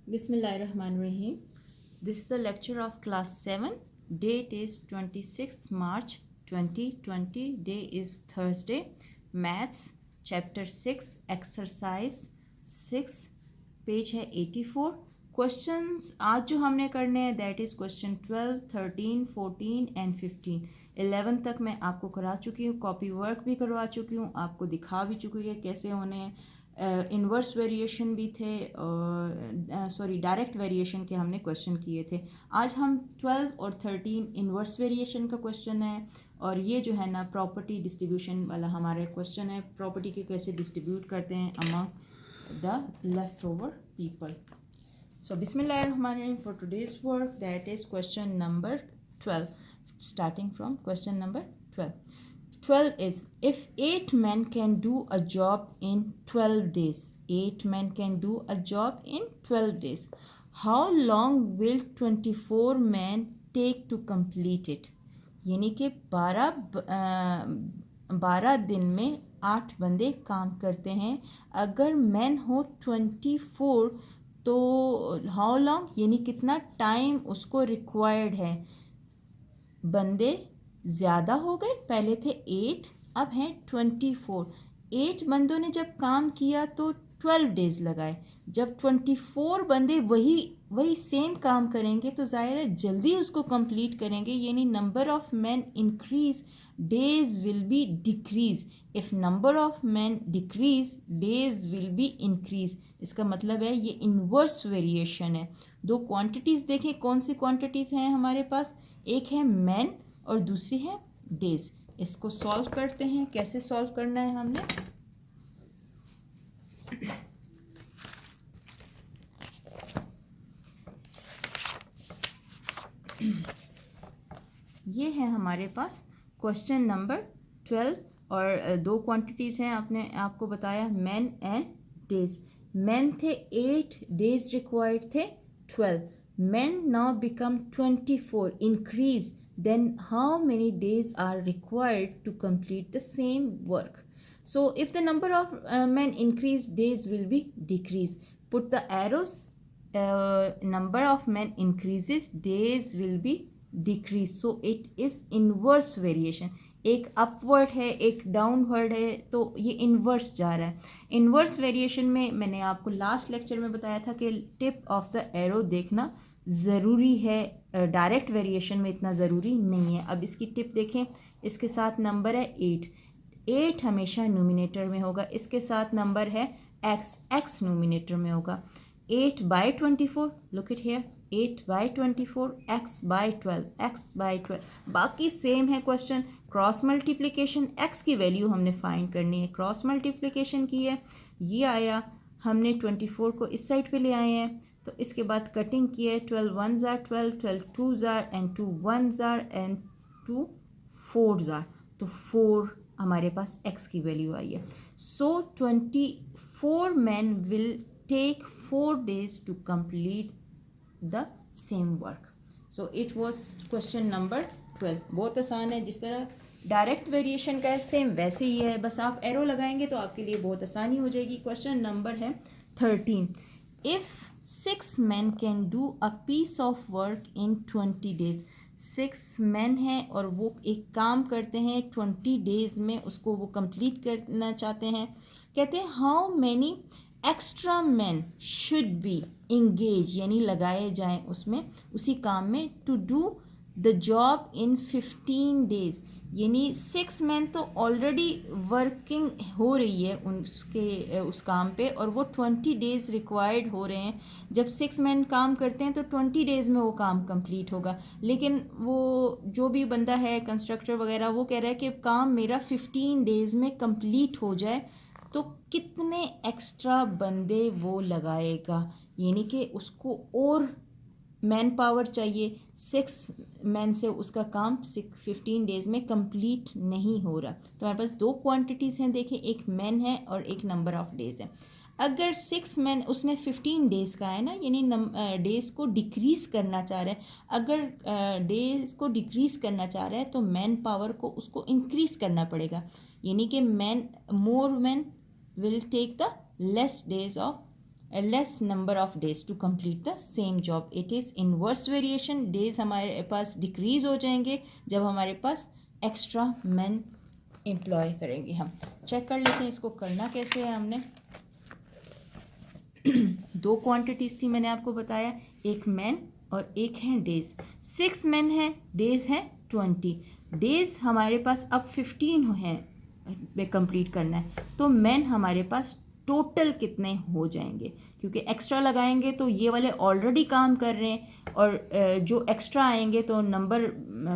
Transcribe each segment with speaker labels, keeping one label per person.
Speaker 1: Bismillahirrahmanirrahim. This is the lecture of class 7. Date is 26th March 2020. Day is Thursday. Maths chapter 6 exercise 6 page है 84. Questions आज जो हमने करने हैं that is question 12, 13, 14 and 15. 11 तक मैं आपको करा चुकी हूँ, कॉपी वर्क भी करवा चुकी हूँ, आपको दिखा भी चुकी है कैसे होने हैं. इन्वर्स वेरिएशन भी थे, सॉरी डायरेक्ट वेरिएशन के हमने क्वेश्चन किए थे. आज हम 12 और 13 इन्वर्स वेरिएशन का क्वेश्चन है, और ये जो है ना प्रॉपर्टी डिस्ट्रीब्यूशन वाला हमारा क्वेश्चन है. प्रॉपर्टी के कैसे डिस्ट्रीब्यूट करते हैं among the left over people. So Bismillahirrahmanirrahim for today's work, that is question number 12. Starting from question number 12. 12 is, if 8 men can do a job in 12 days, 8 men can do a job in 12 days, how long will 24 men take to complete it? यानी कि 12 दिन में 8 बंदे काम करते हैं. अगर man हो 24 तो हाउ लॉन्ग यानी कितना टाइम उसको रिक्वायर्ड है. बंदे ज़्यादा हो गए, पहले थे 8 अब हैं 24. 8 बंदों ने जब काम किया तो 12 डेज़ लगाए. जब 24 बंदे वही सेम काम करेंगे तो ज़ाहिर है जल्दी उसको कंप्लीट करेंगे. यानी number of man increase, days will be decrease. If number of man decrease, days will be increase. इसका मतलब है ये इन्वर्स वेरिएशन है. दो क्वांटिटीज़ देखें, कौन सी क्वांटिटीज़ हैं हमारे पास. एक है मैन और दूसरी है डेज. इसको सॉल्व करते हैं. कैसे सॉल्व करना है हमने, ये है हमारे पास क्वेश्चन नंबर 12 और दो क्वांटिटीज़ हैं. आपको बताया मैन एंड डेज. मैन थे 8, डेज रिक्वायर्ड थे 12. Man now become 24, increase. Then how many days are required to complete the same work? So if the number of men increase, days will be decrease. Put the arrows. Number of men increases, days will be decrease. So it is inverse variation. एक upward है, एक downward है, तो ये inverse जा रहा है. Inverse variation में मैंने आपको लास्ट लेक्चर में बताया था कि टिप ऑफ द एरो देखना ज़रूरी है. डायरेक्ट वेरिएशन में इतना ज़रूरी नहीं है. अब इसकी टिप देखें. इसके साथ नंबर है 8. 8 हमेशा नोमिनेटर में होगा. इसके साथ नंबर है x, x नोमिनेटर में होगा. 8 by 24, look it here, 8 by 24, x by 12, x by 12. बाकी सेम है क्वेश्चन. क्रॉस मल्टीप्लिकेशन, x की वैल्यू हमने फाइंड करनी है. क्रॉस मल्टीप्लिकेशन की है, ये आया. हमने 24 को इस साइड पे ले आए हैं. तो इसके बाद कटिंग की है. 12 1s are 12, 12 2s are, and 2 1s are, and 2 4s are. तो 4 हमारे पास x की वैल्यू आई है. सो 24 men will take 4 days to complete the same work. So it was question number 12. बहुत आसान है. जिस तरह डायरेक्ट वेरिएशन का है सेम वैसे ही है, बस आप एरो लगाएंगे तो आपके लिए बहुत आसानी हो जाएगी. क्वेश्चन नंबर है 13. If 6 men can do a piece of work in 20 days, 6 men हैं और वो एक काम करते हैं 20 days में, उसको वो कंप्लीट करना चाहते हैं. कहते हैं how many extra man should be engage, यानी लगाए जाएं उसमें, उसी काम में, to do the job in 15 days. यानी 6 मैन तो ऑलरेडी वर्किंग हो रही है उस काम पे, और वो 20 days रिक्वायर्ड हो रहे हैं. जब 6 मैन काम करते हैं तो 20 days में वो काम कंप्लीट होगा. लेकिन वो जो भी बंदा है कंस्ट्रक्टर वगैरह, वो कह रहा है कि काम मेरा 15 days में कंप्लीट हो जाए. तो कितने एक्स्ट्रा बंदे वो लगाएगा, यानी कि उसको और मैन पावर चाहिए. 6 मैन से उसका काम 15 days में कंप्लीट नहीं हो रहा. तो हमारे पास दो क्वांटिटीज़ हैं. देखें, एक मैन है और एक नंबर ऑफ डेज़ है. अगर 6 मैन, उसने 15 days का है ना, यानी डेज़ को डिक्रीज़ करना चाह रहा है. अगर डेज़ को डिक्रीज़ करना चाह रहा है तो मैन पावर को उसको इंक्रीज़ करना पड़ेगा. यानी कि more man will take the less days of less number of days to complete the same job. It is inverse variation. Days हमारे पास डिक्रीज हो जाएंगे जब हमारे पास एक्स्ट्रा मैन एम्प्लॉय करेंगे. हम चेक कर लेते हैं इसको करना कैसे है. हमने दो क्वांटिटीज़ थी, मैंने आपको बताया, एक मैन और एक हैं डेज. 6 मैन हैं, डेज हैं 20. डेज हमारे पास अब 15 हैं कंप्लीट करना है, तो मैन हमारे पास टोटल कितने हो जाएंगे, क्योंकि एक्स्ट्रा लगाएंगे तो ये वाले ऑलरेडी काम कर रहे हैं और जो एक्स्ट्रा आएंगे तो number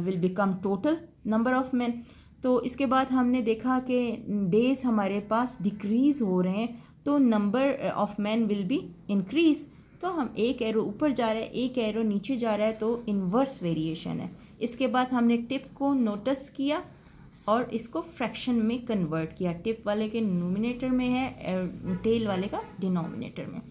Speaker 1: will become total number of man. तो इसके बाद हमने देखा कि डेज हमारे पास डिक्रीज़ हो रहे हैं तो number of man will be increase. तो हम एक एरो ऊपर जा रहा है, एक एरो नीचे जा रहा है, तो इन्वर्स वेरिएशन है. इसके बाद हमने टिप को नोटिस किया और इसको फ्रैक्शन में कन्वर्ट किया. टिप वाले के नोमिनेटर में है, टेल वाले का डिनोमिनेटर में.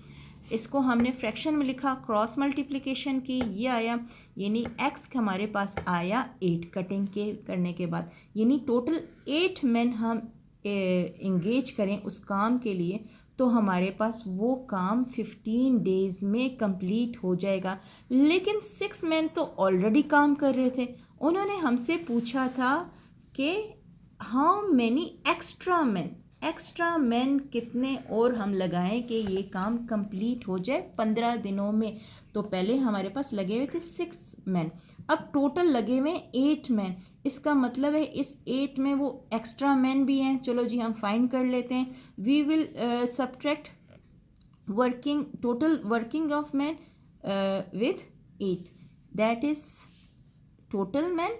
Speaker 1: इसको हमने फ्रैक्शन में लिखा, क्रॉस मल्टीप्लिकेशन की, ये आया, यानी x हमारे पास आया 8 कटिंग के करने के बाद, यानी टोटल 8 मैन हम इंगेज करें उस काम के लिए तो हमारे पास वो काम 15 डेज़ में कंप्लीट हो जाएगा. लेकिन 6 मैन तो ऑलरेडी काम कर रहे थे. उन्होंने हमसे पूछा था कि हाउ मैनी एक्स्ट्रा मैन कितने और हम लगाएं कि ये काम कंप्लीट हो जाए 15 दिनों में. तो पहले हमारे पास लगे हुए थे 6 मैन, अब टोटल लगे हुए 8 मैन. इसका मतलब है इस 8 में वो एक्स्ट्रा मैन भी हैं. चलो जी हम फाइंड कर लेते हैं. We will subtract total working of man with 8, that is total man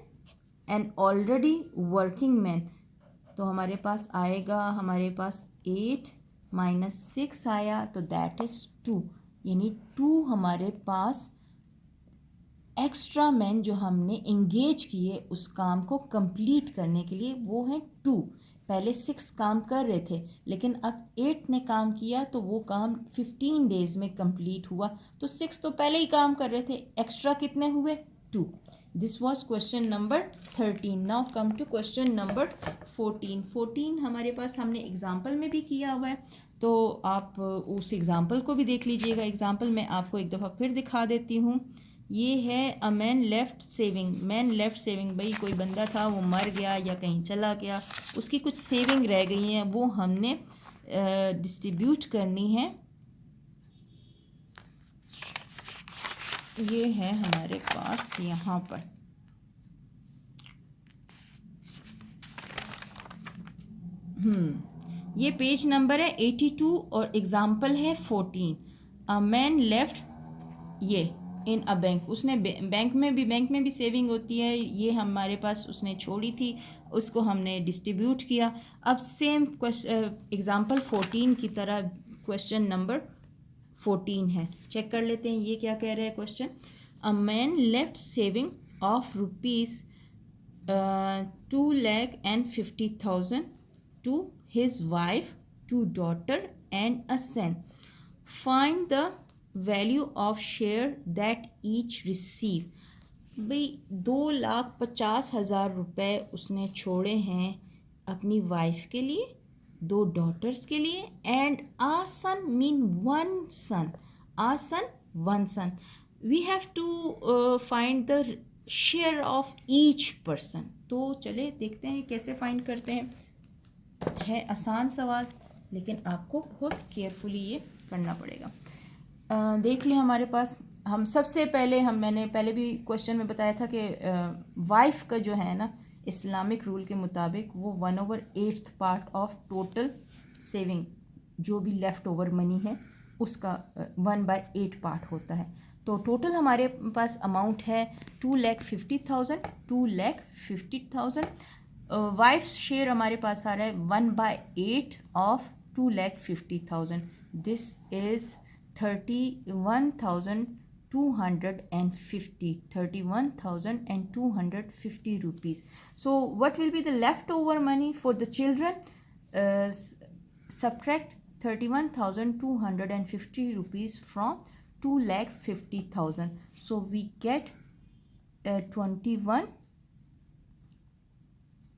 Speaker 1: and already working man. तो हमारे पास आएगा, हमारे पास 8 माइनस 6 आया तो दैट इज़ 2, यानी 2 हमारे पास एक्स्ट्रा मैन जो हमने इंगेज किए उस काम को कंप्लीट करने के लिए वो हैं 2. पहले 6 काम कर रहे थे लेकिन अब 8 ने काम किया तो वो काम 15 डेज़ में कंप्लीट हुआ. तो 6 तो पहले ही काम कर रहे थे, एक्स्ट्रा कितने हुए 2. This was question number 13. Now come to question number 14. 14 हमारे पास हमने एग्जाम्पल में भी किया हुआ है, तो आप उस एग्जाम्पल को भी देख लीजिएगा. एग्जाम्पल मैं आपको एक दफ़ा फिर दिखा देती हूँ. ये है a man left saving. Man left saving, भाई कोई बंदा था वो मर गया या कहीं चला गया, उसकी कुछ सेविंग रह गई हैं, वो हमने डिस्ट्रीब्यूट करनी है. ये है हमारे पास यहाँ पर. ये पेज नंबर है 82 और एग्जाम्पल है 14. अ मैन लेफ्ट ये इन अ बैंक. उसने बैंक में भी सेविंग होती है, ये हमारे पास उसने छोड़ी थी, उसको हमने डिस्ट्रीब्यूट किया. अब सेम एग्जाम्पल 14 की तरह क्वेश्चन नंबर 14 है. चेक कर लेते हैं ये क्या कह रहा है question. A man left saving of rupees 2,50,000 to his wife, 2 daughters and a son. Find the value of share that each receive. भाई 2,50,000 रुपये उसने छोड़े हैं अपनी वाइफ के लिए, 2 डॉटर्स के लिए, and a son mean 1 son. A son 1 son. We have to find the share of each person. तो चले देखते हैं कैसे फाइंड करते हैं. है आसान सवाल लेकिन आपको बहुत केयरफुली ये करना पड़ेगा. देख लें हमारे पास, हम सबसे पहले मैंने पहले भी क्वेश्चन में बताया था कि वाइफ का जो है ना इस्लामिक रूल के मुताबिक वो 1/8 पार्ट ऑफ टोटल सेविंग जो भी लेफ़्ट ओवर मनी है उसका 1/8 पार्ट होता है. तो टोटल हमारे पास अमाउंट है 2,50,000. वाइफ्स शेयर हमारे पास आ रहा है 1/8 of 2,50,000. This is 31,250 rupees. So what will be the leftover money for the children? Subtract 31,250 rupees from 2,50,000. So we get 21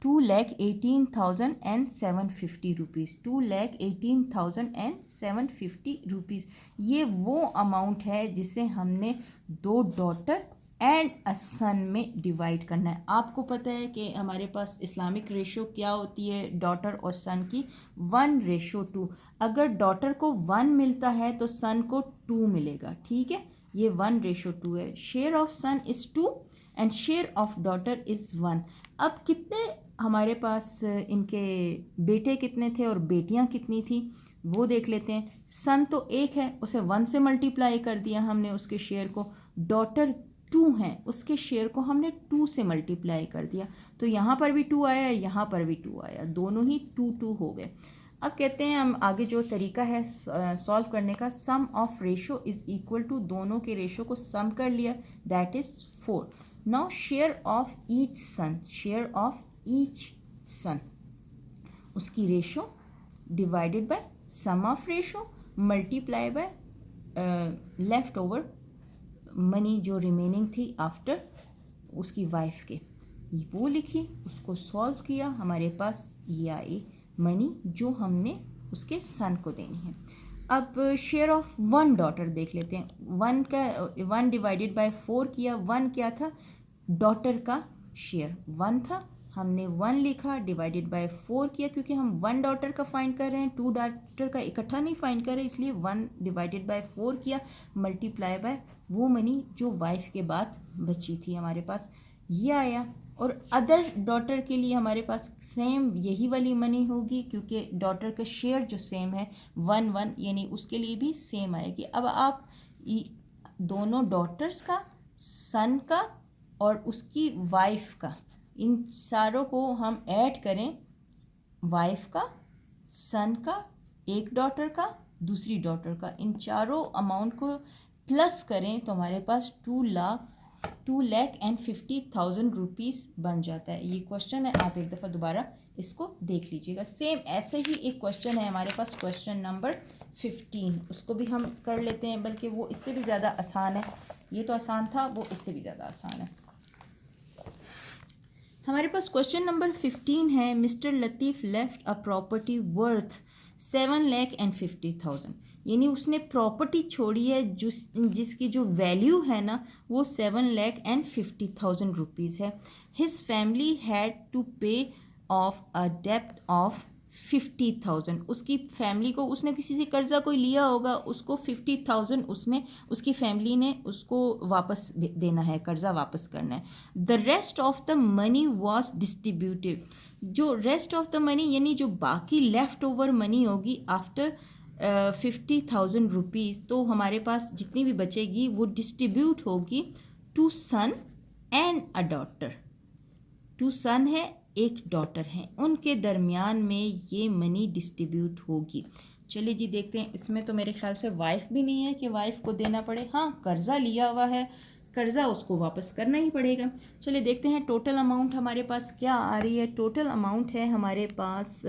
Speaker 1: 2,18,750 rupees, 2,18,750 rupees. ये वो अमाउंट है जिसे हमने 2 डॉटर एंड अ सन में डिवाइड करना है। आपको पता है कि हमारे पास इस्लामिक रेशो क्या होती है डॉटर और सन की, 1:2। अगर डॉटर को 1 मिलता है तो सन को 2 मिलेगा, ठीक है। ये 1:2 है। Share of son is 2 and share of daughter is 1। अब कितने हमारे पास इनके बेटे कितने थे और बेटियां कितनी थी वो देख लेते हैं। सन तो 1 है, उसे 1 से मल्टीप्लाई कर दिया हमने उसके शेयर को। डॉटर 2 है, उसके शेयर को हमने 2 से मल्टीप्लाई कर दिया। तो यहाँ पर भी 2 आया, यहाँ पर भी 2 आया, दोनों ही 2 हो गए। अब कहते हैं हम आगे जो तरीका है सॉल्व करने का, sum of ratio is equal to, दोनों के रेशो को सम कर लिया, that is 4। Now share of each son, share of each son, उसकी ratio divided by sum of ratio multiply by left over money जो remaining थी after उसकी wife के, वो लिखी, उसको सॉल्व किया, हमारे पास ये आई मनी जो हमने उसके सन को देनी है। अब शेयर ऑफ 1 डॉटर देख लेते हैं। 1 डिवाइडेड बाय 4 किया, 1 क्या था, डॉटर का शेयर 1 था, हमने 1 लिखा, डिवाइडेड बाय 4 किया, क्योंकि हम 1 डॉटर का फाइंड कर रहे हैं, 2 डॉटर का इकट्ठा नहीं फाइंड कर रहे, इसलिए 1 डिवाइडेड बाय 4 किया, मल्टीप्लाई बाय वो मनी जो वाइफ के बाद बची थी हमारे पास, ये आया। और अदर डॉटर के लिए हमारे पास सेम यही वाली मनी होगी, क्योंकि डॉटर का शेयर जो सेम है 1 यानी उसके लिए भी सेम आएगी। अब आप दोनों डॉटर्स का, सन का और उसकी वाइफ का, इन सारों को हम ऐड करें, वाइफ का, सन का, एक डॉटर का, दूसरी डॉटर का, इन चारों अमाउंट को प्लस करें तो हमारे पास 2,50,000 रुपीज़ बन जाता है। ये क्वेश्चन है, आप एक दफ़ा दोबारा इसको देख लीजिएगा। सेम ऐसे ही एक क्वेश्चन है हमारे पास, क्वेश्चन नंबर 15, उसको भी हम कर लेते हैं, बल्कि वो इससे भी ज़्यादा आसान है। ये तो आसान था, वो इससे भी ज़्यादा आसान है। हमारे पास क्वेश्चन नंबर 15 है, mister Latif left a property worth 7,50,000, यानी उसने प्रॉपर्टी छोड़ी है जिसकी जो वैल्यू है ना वो 7,50,000 रुपीज़ है। हिज फैमिली हैड टू पे ऑफ अ डेप्ट ऑफ 50,000, उसकी फैमिली को, उसने किसी से कर्जा कोई लिया होगा, उसको 50,000 उसने, उसकी फैमिली ने उसको वापस देना है, कर्जा वापस करना है। The rest of the money was distributive, जो रेस्ट ऑफ द मनी यानी जो बाकी लेफ्ट ओवर मनी होगी आफ्टर 50,000 रुपीज़, तो हमारे पास जितनी भी बचेगी वो डिस्ट्रीब्यूट होगी to son and a daughter. Two son है, एक डॉटर है, उनके दरमियान में ये मनी डिस्ट्रीब्यूट होगी। चलिए जी देखते हैं, इसमें तो मेरे ख्याल से वाइफ भी नहीं है कि वाइफ को देना पड़े, हाँ कर्ज़ा लिया हुआ है, कर्ज़ा उसको वापस करना ही पड़ेगा। चलिए देखते हैं टोटल अमाउंट हमारे पास क्या आ रही है। टोटल अमाउंट है हमारे पास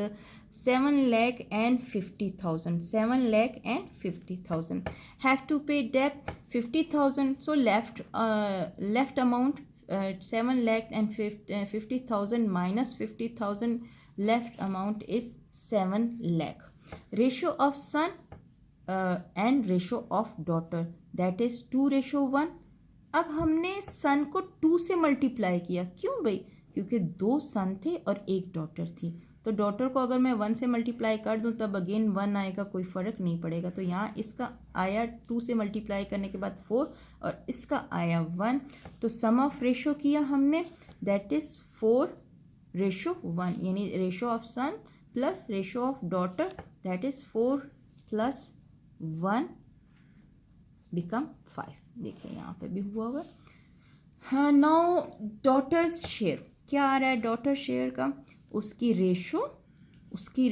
Speaker 1: 7,50,000, 7,50,000। हैव टू पे डेप्ट 50,000, so left amount 7,50,000 minus 50,000, left amount is 7 lakh. Ratio of son and ratio of daughter, that is 2:1। अब हमने सन को 2 से मल्टीप्लाई किया, क्यों भाई, क्योंकि 2 सन थे और एक डॉटर थी, तो डॉटर को अगर मैं 1 से मल्टीप्लाई कर दूं तब अगेन 1 आएगा, कोई फ़र्क नहीं पड़ेगा। तो यहाँ इसका आया 2 से मल्टीप्लाई करने के बाद 4 और इसका आया 1, तो सम ऑफ रेशो किया हमने, दैट इज़ 4:1, यानी ratio of son plus ratio of daughter, that is 4 + 1 become 5। देखिए यहाँ पे भी हुआ हुआ। हाँ, नाउ डॉटर्स शेयर क्या आ रहा है, डॉटर शेयर का, उसकी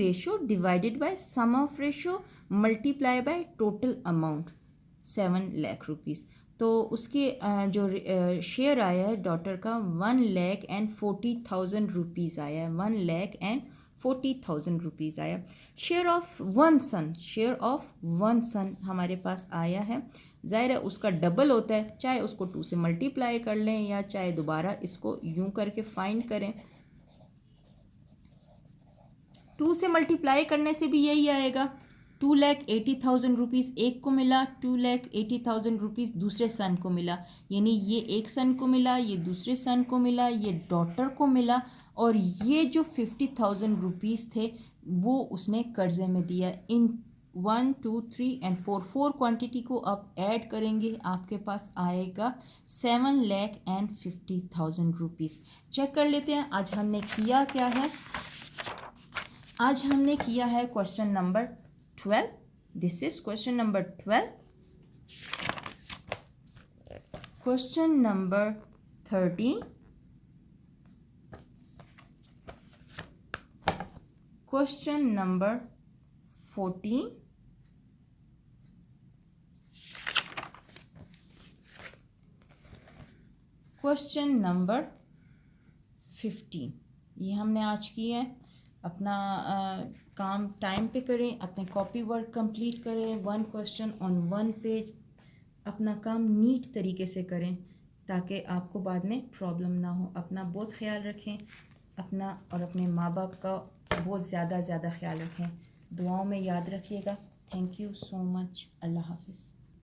Speaker 1: ratio divided by sum of ratio multiply by total amount 7 lakh rupees. तो उसके जो शेयर आया है डॉटर का 1,40,000 रुपीज़ आया है, 1,40,000 रुपीज़ आया। शेयर ऑफ वन सन हमारे पास आया है, ज़ाहिर है उसका डबल होता है, चाहे उसको 2 से मल्टीप्लाई कर लें या चाहे दोबारा इसको यूं करके फाइंड करें। 2 से मल्टीप्लाई करने से भी यही आएगा। 2,80,000 रुपीज़ एक को मिला, 2,80,000 रुपीज़ दूसरे सन को मिला, यानी ये एक सन को मिला, ये दूसरे सन को मिला, ये डॉटर को मिला, और ये जो 50,000 रुपीज़ थे वो उसने कर्ज़े में दिया। इन 1, 2, 3 एंड 4 क्वांटिटी को आप ऐड करेंगे, आपके पास आएगा 7,50,000 रुपीज़। चेक कर लेते हैं आज हमने किया क्या है। आज हमने किया है question number 12। This is question number 12। Question number 13, question number 14, question number 15। ये हमने आज किया है। अपना काम टाइम पे करें, अपने कॉपी वर्क कंप्लीट करें, 1 क्वेश्चन ऑन 1 पेज, अपना काम नीट तरीके से करें ताकि आपको बाद में प्रॉब्लम ना हो। अपना बहुत ख्याल रखें, अपना और अपने माँ बाप का बहुत ज़्यादा ख्याल रखें। दुआओं में याद रखिएगा। Thank you so much. अल्लाह हाफिज़।